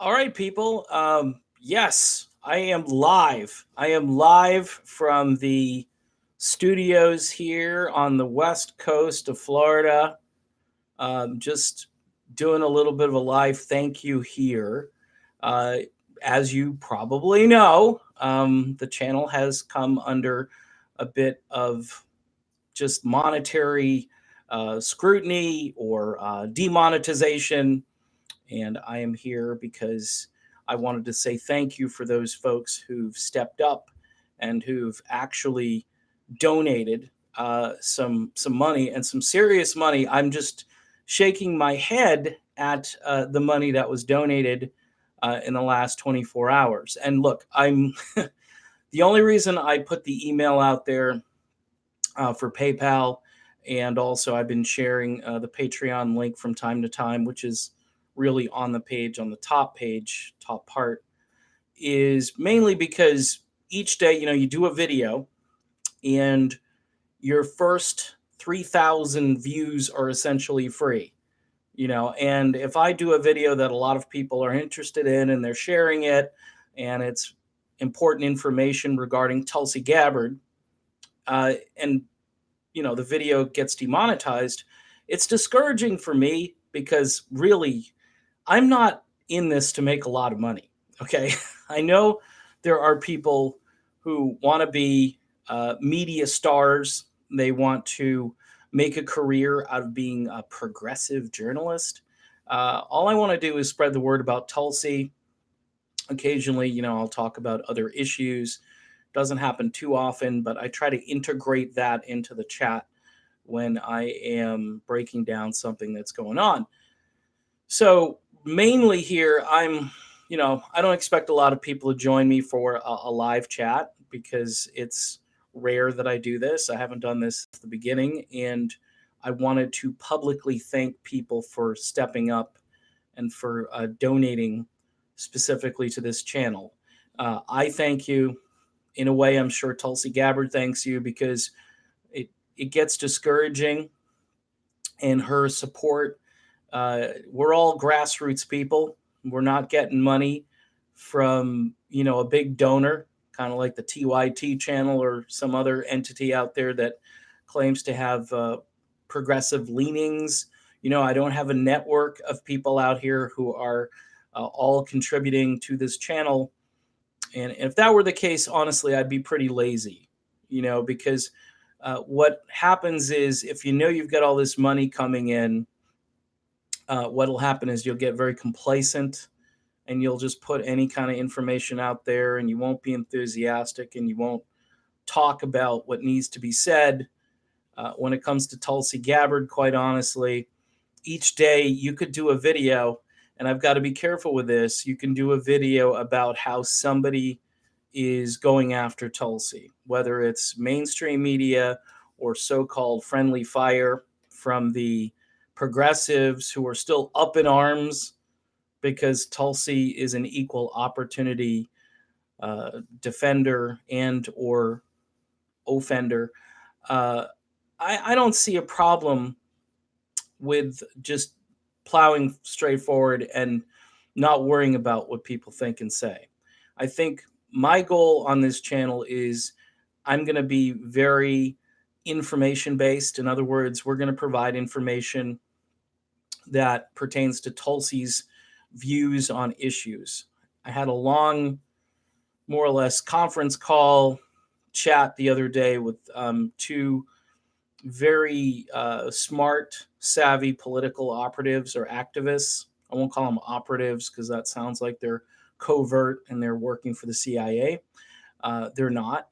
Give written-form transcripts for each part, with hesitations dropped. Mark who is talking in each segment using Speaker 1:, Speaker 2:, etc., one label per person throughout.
Speaker 1: All right, people. Yes, I am live. I am live from the studios here on the west coast of Florida. Just doing a little bit of a live thank you here. Uh, as you probably know, the channel has come under a bit of just monetary scrutiny or demonetization, and I am here because I wanted to say thank you for those folks who've stepped up and who've actually donated some money and some serious money. I'm just shaking my head at the money that was donated in the last 24 hours. And look, I'm the only reason I put the email out there for PayPal, and also I've been sharing the Patreon link from time to time, which is really on the page, on the top page, top part, is mainly because each day, you do a video, and your first 3,000 views are essentially free. And if I do a video that a lot of people are interested in and they're sharing it, and it's important information regarding Tulsi Gabbard, and the video gets demonetized, it's discouraging for me because really I'm not in this to make a lot of money. Okay. I know there are people who want to be media stars. They want to make a career out of being a progressive journalist. All I want to do is spread the word about Tulsi. Occasionally, I'll talk about other issues. Doesn't happen too often, but I try to integrate that into the chat when I am breaking down something that's going on. So mainly here, I don't expect a lot of people to join me for a live chat because it's rare that I do this. I haven't done this at the beginning, and I wanted to publicly thank people for stepping up and for donating specifically to this channel. I thank you. In a way, I'm sure Tulsi Gabbard thanks you because it gets discouraging, and her support. We're all grassroots people. We're not getting money from a big donor, kind of like the TYT channel or some other entity out there that claims to have progressive leanings. I don't have a network of people out here who are all contributing to this channel. And if that were the case, honestly, I'd be pretty lazy, because what happens is if you've got all this money coming in, what'll happen is you'll get very complacent and you'll just put any kind of information out there, and you won't be enthusiastic and you won't talk about what needs to be said. When it comes to Tulsi Gabbard, quite honestly, each day you could do a video, and I've got to be careful with this. You can do a video about how somebody is going after Tulsi, whether it's mainstream media or so-called friendly fire from the progressives who are still up in arms because Tulsi is an equal opportunity defender and or offender. Uh, I don't see a problem with just plowing straight forward and not worrying about what people think and say. I think my goal on this channel is I'm going to be very information based. In other words, we're going to provide information that pertains to Tulsi's views on issues. I had a long, more or less, conference call chat the other day with two very smart, savvy political operatives or activists. I won't call them operatives because that sounds like they're covert and they're working for the CIA. They're not.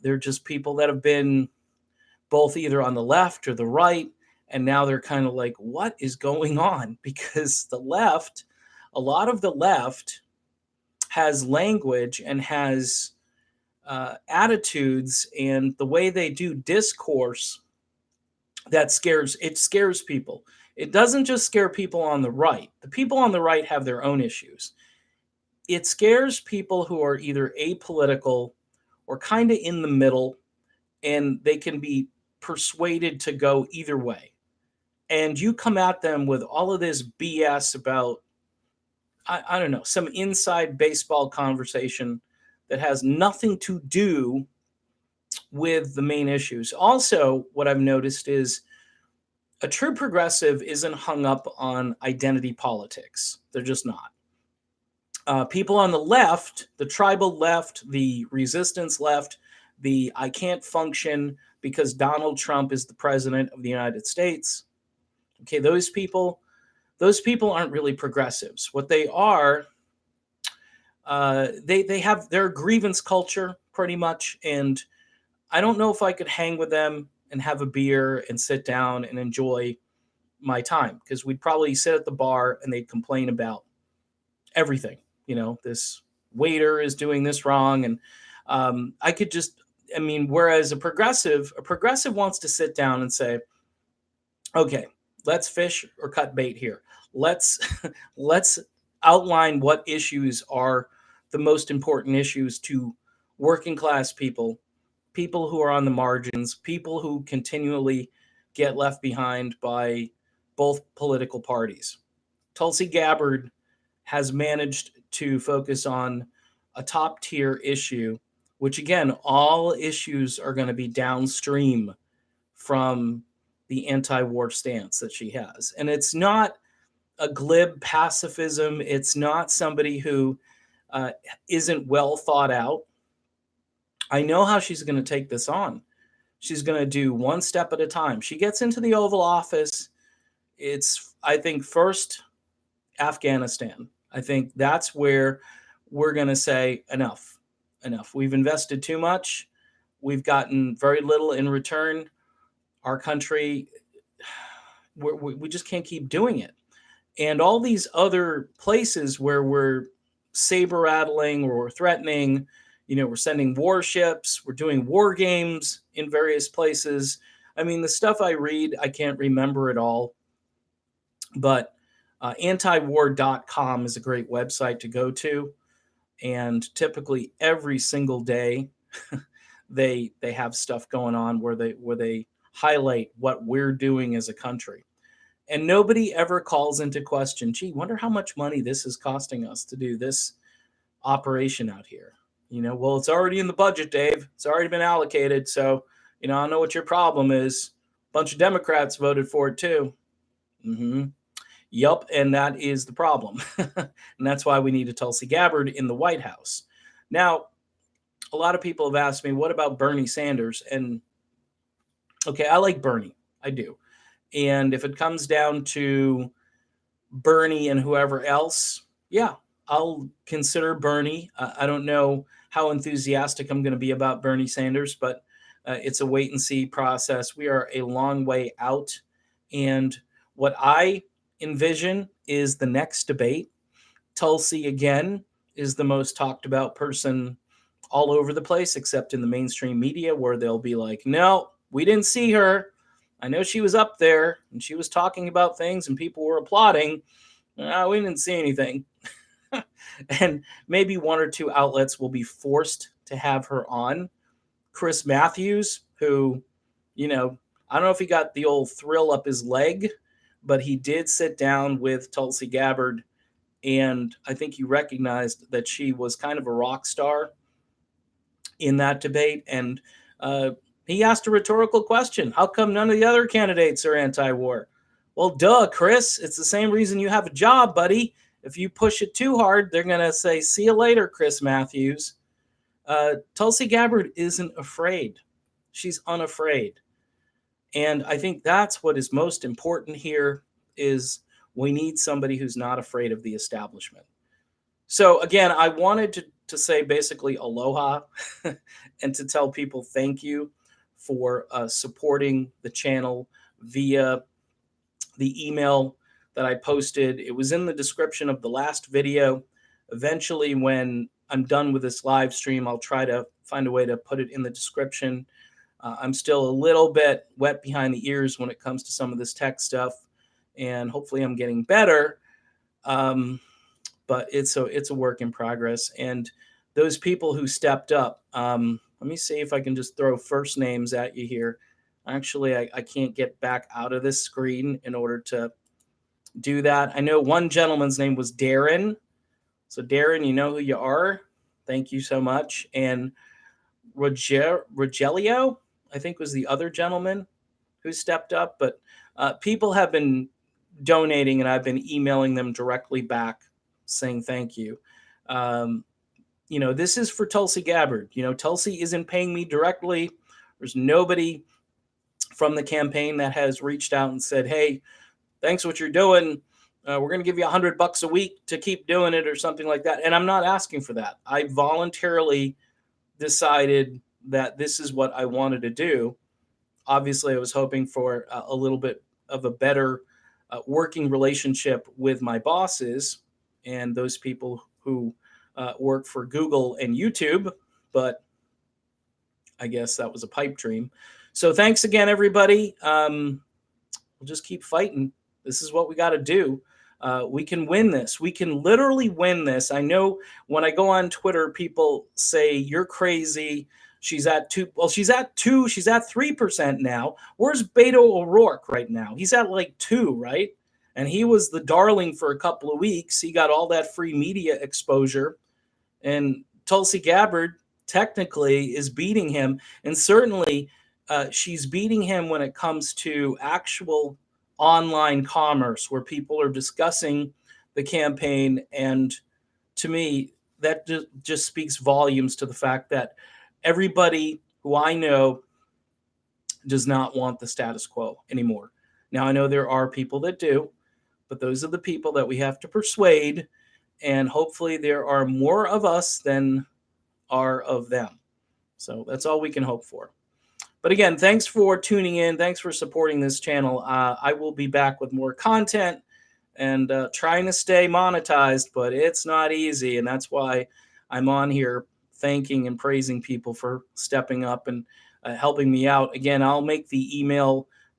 Speaker 1: They're just people that have been both either on the left or the right, and now they're kind of like, what is going on? Because the left, a lot of the left has language and has attitudes, and the way they do discourse that scares people. It doesn't just scare people on the right. The people on the right have their own issues. It scares people who are either apolitical or kind of in the middle, and they can be persuaded to go either way. And you come at them with all of this BS about I don't know, some inside baseball conversation that has nothing to do with the main issues. Also, what I've noticed is a true progressive isn't hung up on identity politics. They're just not. People on the left, the tribal left, the resistance left, the I can't function because Donald Trump is the president of the United States. Okay, those people aren't really progressives. What they are, they have their grievance culture pretty much, and I don't know if I could hang with them and have a beer and sit down and enjoy my time, because we'd probably sit at the bar and they'd complain about everything. This waiter is doing this wrong, and I could just, I mean, whereas a progressive wants to sit down and say, okay, let's fish or cut bait here. Let's let's outline what issues are the most important issues to working class people, people who are on the margins, people who continually get left behind by both political parties. Tulsi Gabbard has managed to focus on a top tier issue, which again, all issues are going to be downstream from the anti war stance that she has. And it's not a glib pacifism, it's not somebody who isn't well thought out. I know how she's going to take this on. She's going to do one step at a time. She gets into the Oval Office. It's, I think, first Afghanistan. I think that's where we're going to say enough. We've invested too much. We've gotten very little in return. Our country, we just can't keep doing it. And all these other places where we're saber rattling or we're threatening, we're sending warships, we're doing war games in various places. I mean, the stuff I read, I can't remember it all. But antiwar.com is a great website to go to. And typically every single day, they have stuff going on where they highlight what we're doing as a country. And nobody ever calls into question, gee, wonder how much money this is costing us to do this operation out here. Well, it's already in the budget, Dave. It's already been allocated. So, I know what your problem is. A bunch of Democrats voted for it too. Yup, and that is the problem. And that's why we need a Tulsi Gabbard in the White House. Now, a lot of people have asked me, what about Bernie Sanders? And okay, I like Bernie. I do. And if it comes down to Bernie and whoever else, yeah, I'll consider Bernie. I don't know how enthusiastic I'm going to be about Bernie Sanders, but it's a wait and see process. We are a long way out. And what I envision is the next debate. Tulsi, again, is the most talked about person all over the place, except in the mainstream media, where they'll be like, no, we didn't see her. I know she was up there and she was talking about things and people were applauding. No, we didn't see anything. And maybe one or two outlets will be forced to have her on. Chris Matthews, who, I don't know if he got the old thrill up his leg, but he did sit down with Tulsi Gabbard, and I think he recognized that she was kind of a rock star in that debate. And he asked a rhetorical question. How come none of the other candidates are anti-war? Well, duh, Chris. It's the same reason you have a job, buddy. If you push it too hard, they're going to say, see you later, Chris Matthews. Tulsi Gabbard isn't afraid. She's unafraid. And I think that's what is most important here is we need somebody who's not afraid of the establishment. So again, I wanted to say basically aloha and to tell people thank you for supporting the channel via the email that I posted. It was in the description of the last video. Eventually, when I'm done with this live stream, I'll try to find a way to put it in the description. I'm still a little bit wet behind the ears when it comes to some of this tech stuff, and hopefully I'm getting better. But it's a work in progress. And those people who stepped up, let me see if I can just throw first names at you here. Actually, I can't get back out of this screen in order to do that. I know one gentleman's name was Darrin. So, Darrin, you know who you are. Thank you so much. And Rogelio, I think, was the other gentleman who stepped up. But people have been donating, and I've been emailing them directly back saying thank you. Um, this is for Tulsi Gabbard. Tulsi isn't paying me directly. There's nobody from the campaign that has reached out and said, hey, thanks what you're doing. We're going to give you $100 a week to keep doing it or something like that. And I'm not asking for that. I voluntarily decided that this is what I wanted to do. Obviously, I was hoping for a little bit of a better working relationship with my bosses and those people who work for Google and YouTube, but I guess that was a pipe dream. So thanks again, everybody. We'll just keep fighting. This is what we got to do. We can win this. We can literally win this. I know when I go on Twitter, people say, you're crazy. She's at 2. Well, she's at 2. She's at 3% now. Where's Beto O'Rourke right now? He's at like 2, right? And he was the darling for a couple of weeks. He got all that free media exposure. And Tulsi Gabbard technically is beating him. And certainly she's beating him when it comes to actual online commerce where people are discussing the campaign. And to me, that just speaks volumes to the fact that everybody who I know does not want the status quo anymore. Now, I know there are people that do, but those are the people that we have to persuade. And hopefully there are more of us than are of them. So that's all we can hope for. But again, thanks for tuning in. Thanks for supporting this channel. I will be back with more content and trying to stay monetized, but it's not easy. And that's why I'm on here thanking and praising people for stepping up and helping me out. Again, I'll make the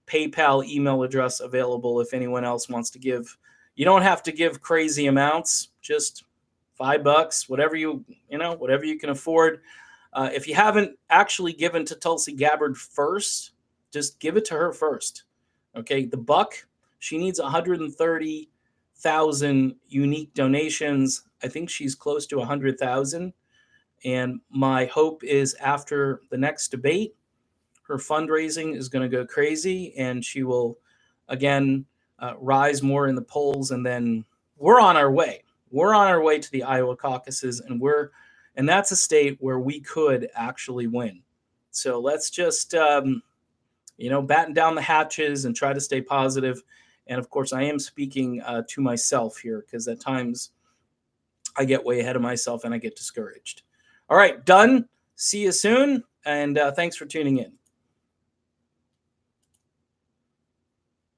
Speaker 1: PayPal email address available if anyone else wants to give. You don't have to give crazy amounts, just $5, whatever you can afford. If you haven't actually given to Tulsi Gabbard first, just give it to her first. Okay, the buck, she needs 130,000 unique donations. I think she's close to 100,000. And my hope is after the next debate, her fundraising is going to go crazy and she will, again, rise more in the polls. And then we're on our way. We're on our way to the Iowa caucuses, and that's a state where we could actually win. So let's just, batten down the hatches and try to stay positive. And of course, I am speaking to myself here because at times I get way ahead of myself and I get discouraged. All right, done. See you soon. And thanks for tuning in.